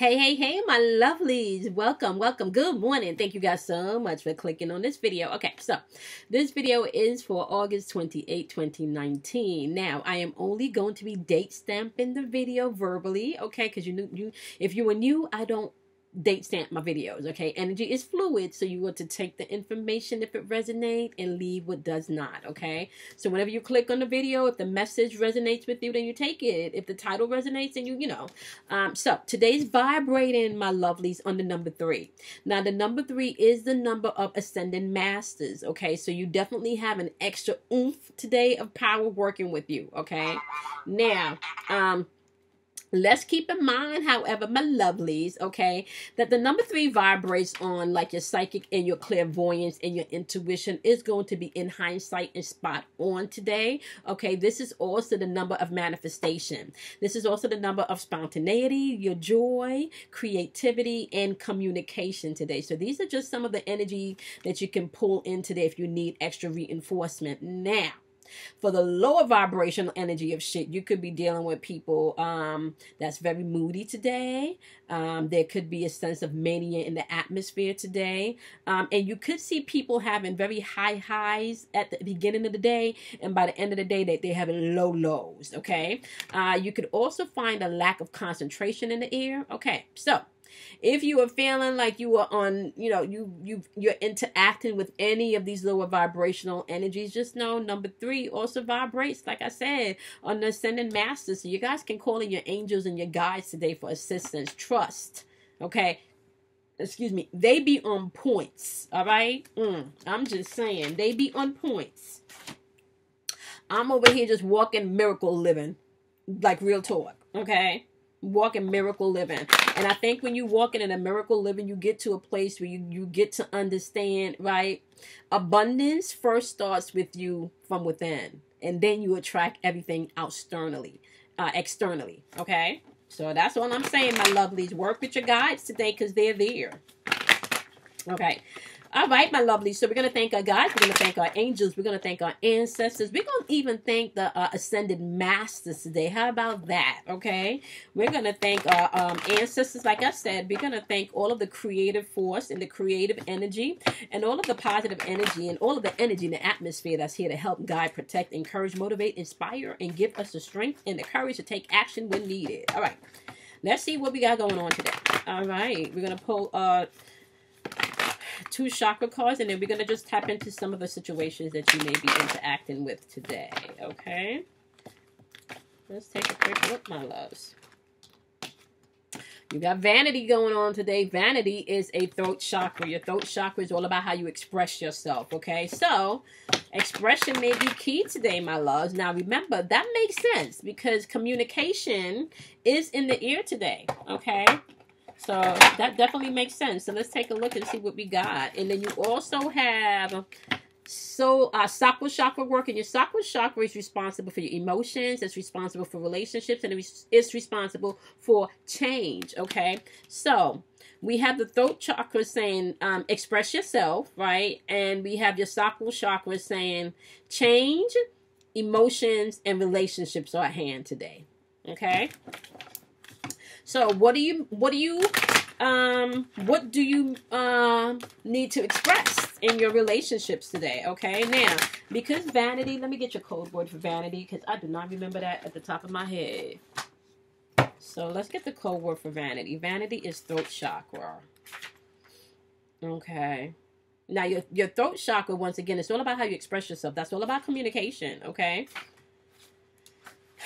Hey, my lovelies. Welcome. Good morning. Thank you guys so much for clicking on this video. Okay, so this video is for August 28, 2019. Now, I am only going to be date stamping the video verbally, okay? Because if you were new, I don't date stamp my videos, okay? Energy is fluid, so you want to take the information if it resonates and leave what does not, okay? So whenever you click on the video, if the message resonates with you, then you take it. If the title resonates, then you know. So today's vibrating, my lovelies, on the number 3. Now, the number 3 is the number of ascending masters, okay? So you definitely have an extra oomph today of power working with you, okay? Now, let's keep in mind, however, my lovelies, okay, that the number 3 vibrates on like your psychic and your clairvoyance and your intuition is going to be in hindsight and spot on today, okay? This is also the number of manifestation. This is also the number of spontaneity, your joy, creativity, and communication today. So these are just some of the energy that you can pull in today if you need extra reinforcement. Now, for the lower vibrational energy of shit, you could be dealing with people that's very moody today. There could be a sense of mania in the atmosphere today. And you could see people having very high highs at the beginning of the day, and by the end of the day, they're having low lows, okay? You could also find a lack of concentration in the air. Okay, so if you are feeling like you are on, you're interacting with any of these lower vibrational energies, just know number 3 also vibrates, like I said, on the ascending masters. So you guys can call in your angels and your guides today for assistance. Trust, okay? Excuse me. They be on points, all right? I'm just saying, they be on points. I'm over here just walking miracle living, like real talk, okay? Walking miracle living. And I think when you walking in a miracle living, you get to a place where you get to understand, right? Abundance first starts with you from within, and then you attract everything out externally, okay? So that's all I'm saying, my lovelies. Work with your guides today because they're there. Okay. All right, my lovely. So we're going to thank our guides. We're going to thank our angels. We're going to thank our ancestors. We're going to even thank the ascended masters today. How about that? Okay. We're going to thank our ancestors. Like I said, we're going to thank all of the creative force and the creative energy and all of the positive energy and all of the energy in the atmosphere that's here to help, guide, protect, encourage, motivate, inspire, and give us the strength and the courage to take action when needed. All right. Let's see what we got going on today. All right. We're going to pull 2 chakra cards, and then we're going to just tap into some of the situations that you may be interacting with today, okay? Let's take a quick look, my loves. You got vanity going on today. Vanity is a throat chakra. Your throat chakra is all about how you express yourself, okay? So, expression may be key today, my loves. Now, remember, that makes sense because communication is in the ear today, okay? So that definitely makes sense. So let's take a look and see what we got. And then you also have sacral chakra work. And your sacral chakra is responsible for your emotions. It's responsible for relationships. And it's responsible for change. Okay. So we have the throat chakra saying express yourself, right? And we have your sacral chakra saying change, emotions, and relationships are at hand today. Okay. So what do you need to express in your relationships today? Okay, now, because vanity, let me get your code word for vanity because I do not remember that at the top of my head. So let's get the code word for vanity. Vanity is throat chakra. Okay. Now your throat chakra, once again, it's all about how you express yourself. That's all about communication, okay?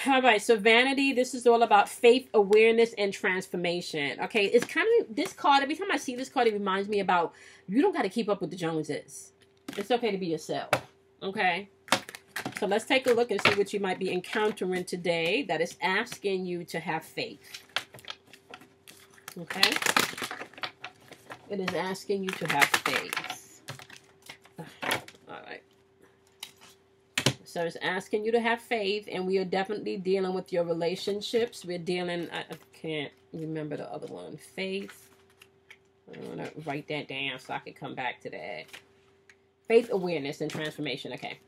All right, so vanity, this is all about faith, awareness, and transformation. Okay, it's kind of, this card, every time I see this card, it reminds me about, you don't got to keep up with the Joneses. It's okay to be yourself, okay? So let's take a look and see what you might be encountering today that is asking you to have faith. Okay? It is asking you to have faith. All right. So it's asking you to have faith, and we are definitely dealing with your relationships. We're dealing, I can't remember the other one. Faith. I want to write that down so I can come back to that. Faith, awareness, and transformation. Okay.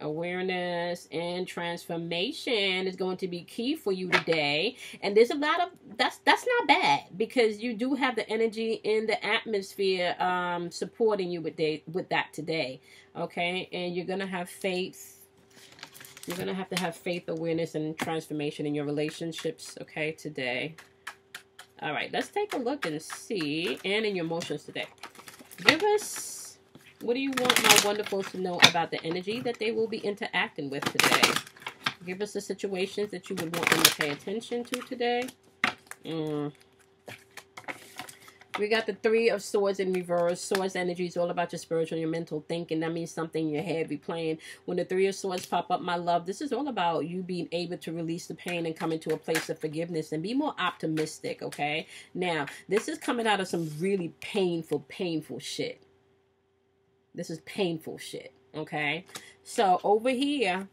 Awareness and transformation is going to be key for you today. And there's a lot of that's not bad, because you do have the energy in the atmosphere supporting you with that today. Okay, and you're gonna have faith. You're gonna have to have faith, awareness, and transformation in your relationships, okay, today. All right, let's take a look and see, and in your emotions today. Give us, what do you want my wonderfuls to know about the energy that they will be interacting with today? Give us the situations that you would want them to pay attention to today. We got the Three of Swords in reverse. Swords energy is all about your spiritual and your mental thinking. That means something in your head be playing. When the Three of Swords pop up, my love, this is all about you being able to release the pain and come into a place of forgiveness and be more optimistic, okay? Now, this is coming out of some really painful shit. This is painful shit, okay? So, over here,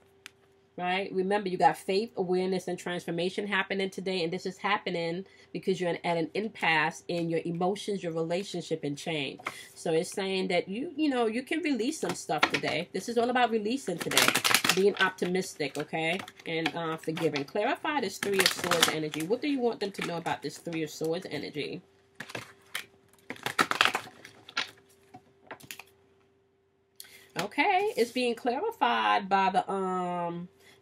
right? Remember, you got faith, awareness, and transformation happening today. And this is happening because you're at an impasse in your emotions, your relationship, and change. So it's saying that you can release some stuff today. This is all about releasing today. Being optimistic, okay? And forgiving. Clarify this Three of Swords energy. What do you want them to know about this Three of Swords energy? Okay, it's being clarified by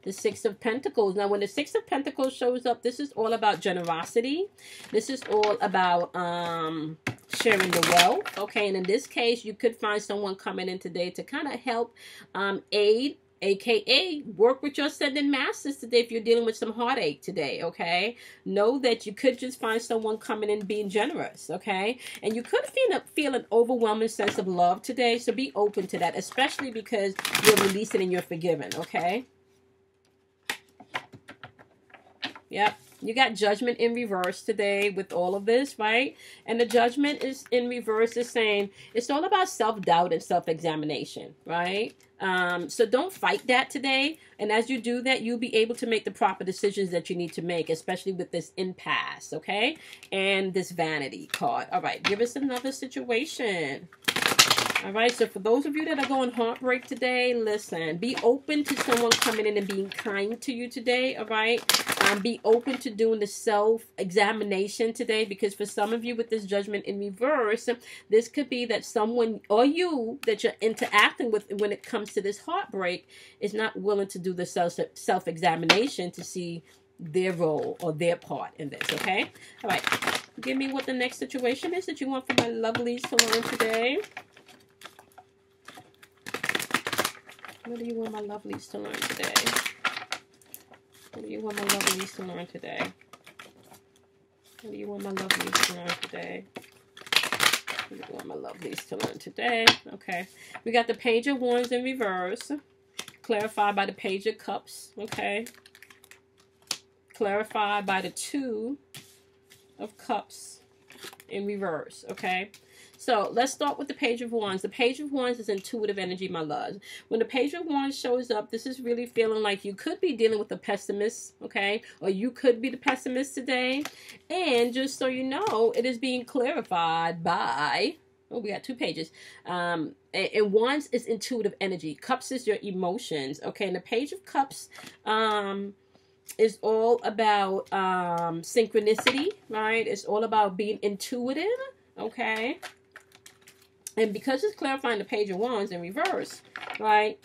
the Six of Pentacles. Now, when the Six of Pentacles shows up, this is all about generosity. This is all about sharing the wealth. Okay, and in this case, you could find someone coming in today to kind of help aid, aka work with your ascendant masters today if you're dealing with some heartache today, okay? Know that you could just find someone coming in being generous, okay? And you could feel an overwhelming sense of love today, so be open to that, especially because you're releasing and you're forgiving, okay? Yep. You got Judgment in reverse today with all of this, right? And the Judgment is in reverse is saying it's all about self-doubt and self-examination, right? So don't fight that today. And as you do that, you'll be able to make the proper decisions that you need to make, especially with this impasse, okay? And this vanity card. All right, give us another situation. All right, so for those of you that are going heartbreak today, listen, be open to someone coming in and being kind to you today, all right? Be open to doing the self-examination today, because for some of you with this Judgment in reverse, this could be that someone or you that you're interacting with when it comes to this heartbreak is not willing to do the self-examination to see their role or their part in this, okay? All right, give me what the next situation is that you want for my lovelies to learn today. What do you want my lovelies to learn today? What do you want my lovelies to learn today? What do you want my lovelies to learn today? What do you want my lovelies to learn today? Okay. We got the Page of Wands in reverse. Clarified by the Page of Cups. Okay. Clarified by the Two of Cups in reverse. Okay. So let's start with the Page of Wands. The Page of Wands is intuitive energy, my loves. When the Page of Wands shows up, this is really feeling like you could be dealing with a pessimist, okay? Or you could be the pessimist today. And just so you know, it is being clarified by... Oh, we got two pages. And Wands is intuitive energy. Cups is your emotions, okay? And the Page of Cups is all about synchronicity, right? It's all about being intuitive, okay? And because it's clarifying the Page of Wands in reverse, right?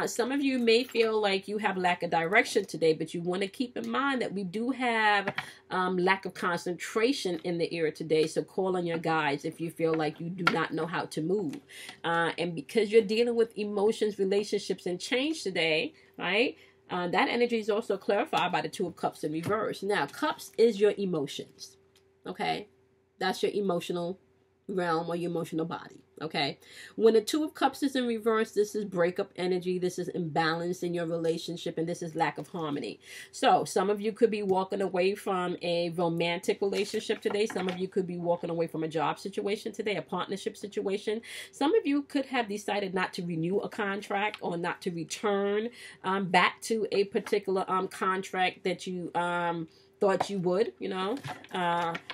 Some of you may feel like you have lack of direction today, but you want to keep in mind that we do have lack of concentration in the era today. So call on your guides if you feel like you do not know how to move. And because you're dealing with emotions, relationships, and change today, right? That energy is also clarified by the Two of Cups in reverse. Now, Cups is your emotions, okay? That's your emotional realm or your emotional body, okay? When the Two of Cups is in reverse, this is breakup energy, this is imbalance in your relationship, and this is lack of harmony. So some of you could be walking away from a romantic relationship today. Some of you could be walking away from a job situation today, a partnership situation. Some of you could have decided not to renew a contract or not to return back to a particular contract that you thought you would, you know.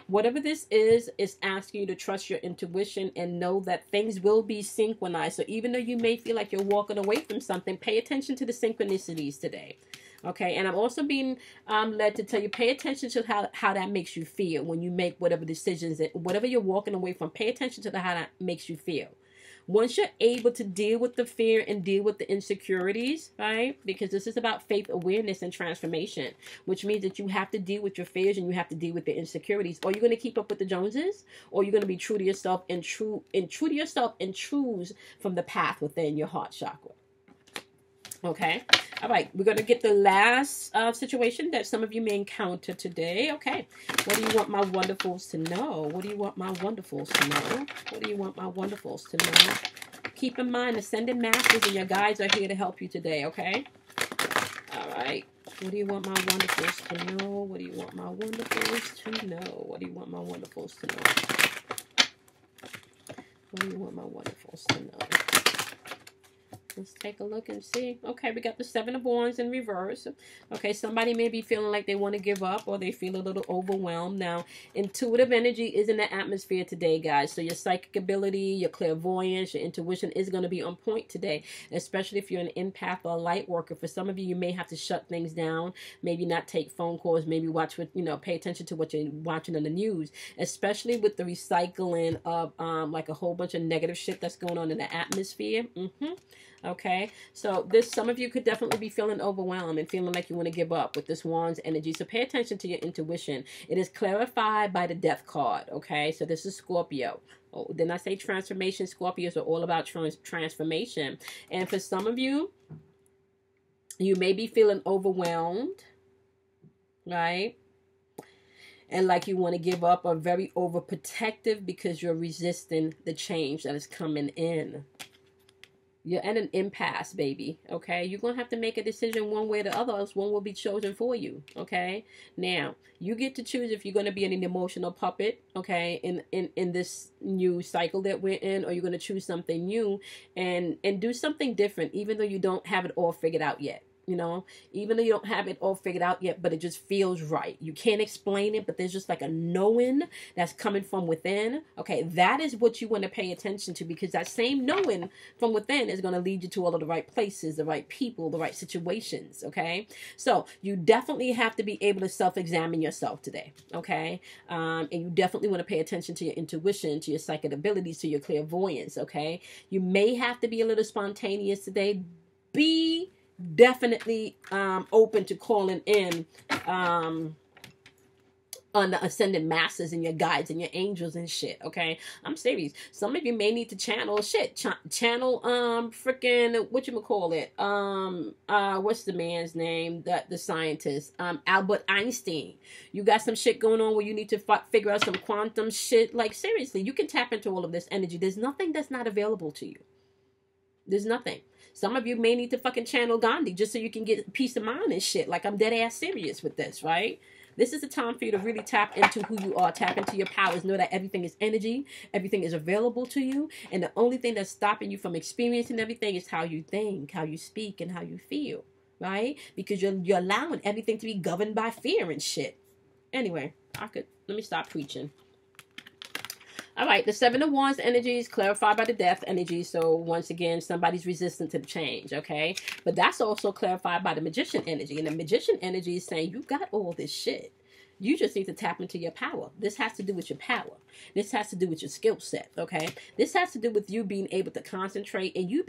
Whatever this is asking you to trust your intuition and know that things will be synchronized. So even though you may feel like you're walking away from something, pay attention to the synchronicities today. Okay, and I'm also being led to tell you, pay attention to how that makes you feel when you make whatever decisions, whatever you're walking away from, pay attention to how that makes you feel. Once you're able to deal with the fear and deal with the insecurities, right? Because this is about faith, awareness, and transformation, which means that you have to deal with your fears and you have to deal with the insecurities. Or you're going to keep up with the Joneses, or you're going to be true to yourself and true to yourself and choose from the path within your heart chakra. Okay. All right. We're going to get the last situation that some of you may encounter today. Okay. What do you want my wonderfuls to know? What do you want my wonderfuls to know? What do you want my wonderfuls to know? Keep in mind, ascended masters and your guides are here to help you today. Okay. All right. What do you want my wonderfuls to know? What do you want my wonderfuls to know? What do you want my wonderfuls to know? What do you want my wonderfuls to know? Let's take a look and see. Okay, we got the Seven of Wands in reverse. Okay, somebody may be feeling like they want to give up or they feel a little overwhelmed. Now, intuitive energy is in the atmosphere today, guys. So your psychic ability, your clairvoyance, your intuition is going to be on point today, especially if you're an empath or a light worker. For some of you, you may have to shut things down, maybe not take phone calls, maybe watch what, pay attention to what you're watching on the news, especially with the recycling of like a whole bunch of negative shit that's going on in the atmosphere. Okay, so some of you could definitely be feeling overwhelmed and feeling like you want to give up with this Wands energy. So pay attention to your intuition. It is clarified by the Death card. Okay, so this is Scorpio. Oh, didn't I say transformation? Scorpios are all about transformation. And for some of you, you may be feeling overwhelmed, right? And like you want to give up, or very overprotective because you're resisting the change that is coming in. You're at an impasse, baby, okay? You're going to have to make a decision one way or the other, else one will be chosen for you, okay? Now, you get to choose if you're going to be an emotional puppet, okay, in this new cycle that we're in, or you're going to choose something new and do something different, even though you don't have it all figured out yet. Even though you don't have it all figured out yet, but it just feels right. You can't explain it, but there's just like a knowing that's coming from within. Okay, that is what you want to pay attention to, because that same knowing from within is going to lead you to all of the right places, the right people, the right situations. Okay, so you definitely have to be able to self-examine yourself today. Okay, and you definitely want to pay attention to your intuition, to your psychic abilities, to your clairvoyance. Okay, you may have to be a little spontaneous today. Be definitely open to calling in on the ascended masters and your guides and your angels and shit. Okay, I'm serious. Some of you may need to channel channel freaking what's the man's name, the scientist, Albert Einstein. You got some shit going on where you need to figure out some quantum shit. Like, seriously, you can tap into all of this energy. There's nothing that's not available to you. There's nothing. Some of you may need to fucking channel Gandhi just so you can get peace of mind and shit. Like, I'm dead ass serious with this, right? This is the time for you to really tap into who you are, tap into your powers, know that everything is energy, everything is available to you, and the only thing that's stopping you from experiencing everything is how you think, how you speak, and how you feel, right? Because you're allowing everything to be governed by fear and shit. Anyway, let me stop preaching. All right, the Seven of Wands energy is clarified by the Death energy. So once again, somebody's resistant to the change, okay? But that's also clarified by the Magician energy. And the Magician energy is saying, you got all this shit. You just need to tap into your power. This has to do with your power. This has to do with your skill set, okay? This has to do with you being able to concentrate and you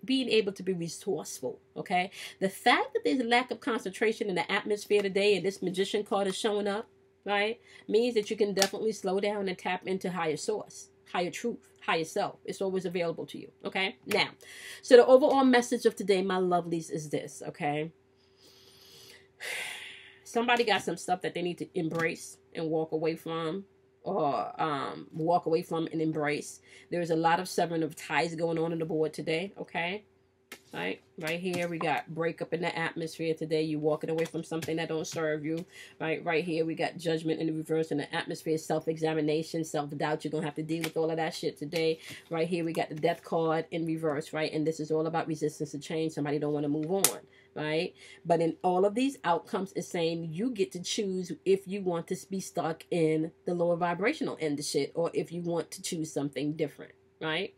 being able to be resourceful, okay? The fact that there's a lack of concentration in the atmosphere today and this Magician card is showing up, right, means that you can definitely slow down and tap into higher source, higher truth, higher self. It's always available to you, okay? Now, so the overall message of today, my lovelies, is this, okay? Somebody got some stuff that they need to embrace and walk away from, or walk away from and embrace. There's a lot of severing of ties going on the board today, okay? Right here we got breakup in the atmosphere today. You walking away from something that don't serve you. Right here we got judgment in the reverse in the atmosphere, self-examination, self-doubt. You're gonna have to deal with all of that shit today. Right here we got the Death card in reverse, right? And this is all about resistance to change. Somebody don't want to move on, right? But in all of these outcomes, it's saying you get to choose if you want to be stuck in the lower vibrational end of shit, or if you want to choose something different, right?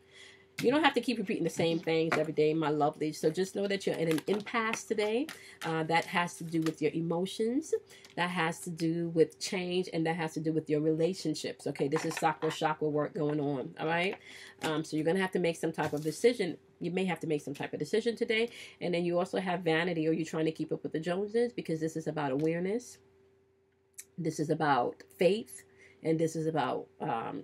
You don't have to keep repeating the same things every day, my lovelies. So just know that you're in an impasse today. That has to do with your emotions. That has to do with change. And that has to do with your relationships. Okay, this is sakura chakra work going on. All right. So you're going to have to make some type of decision. You may have to make some type of decision today. And then you also have vanity, or you're trying to keep up with the Joneses, because this is about awareness. This is about faith. And this is about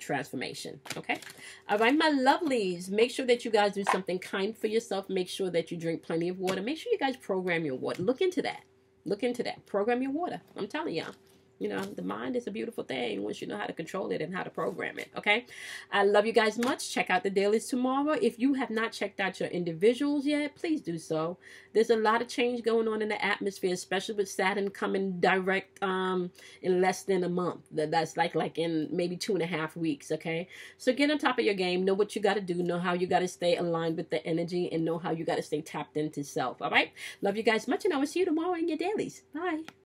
transformation. Okay. All right, my lovelies. Make sure that you guys do something kind for yourself. Make sure that you drink plenty of water. Make sure you guys program your water. Look into that. Look into that. Program your water. I'm telling y'all. You know, the mind is a beautiful thing once you know how to control it and how to program it, okay? I love you guys much. Check out the dailies tomorrow. If you have not checked out your individuals yet, please do so. There's a lot of change going on in the atmosphere, especially with Saturn coming direct in less than a month. That's like in maybe 2.5 weeks, okay? So get on top of your game. Know what you got to do. Know how you got to stay aligned with the energy, and know how you got to stay tapped into self, all right? Love you guys much, and I will see you tomorrow in your dailies. Bye.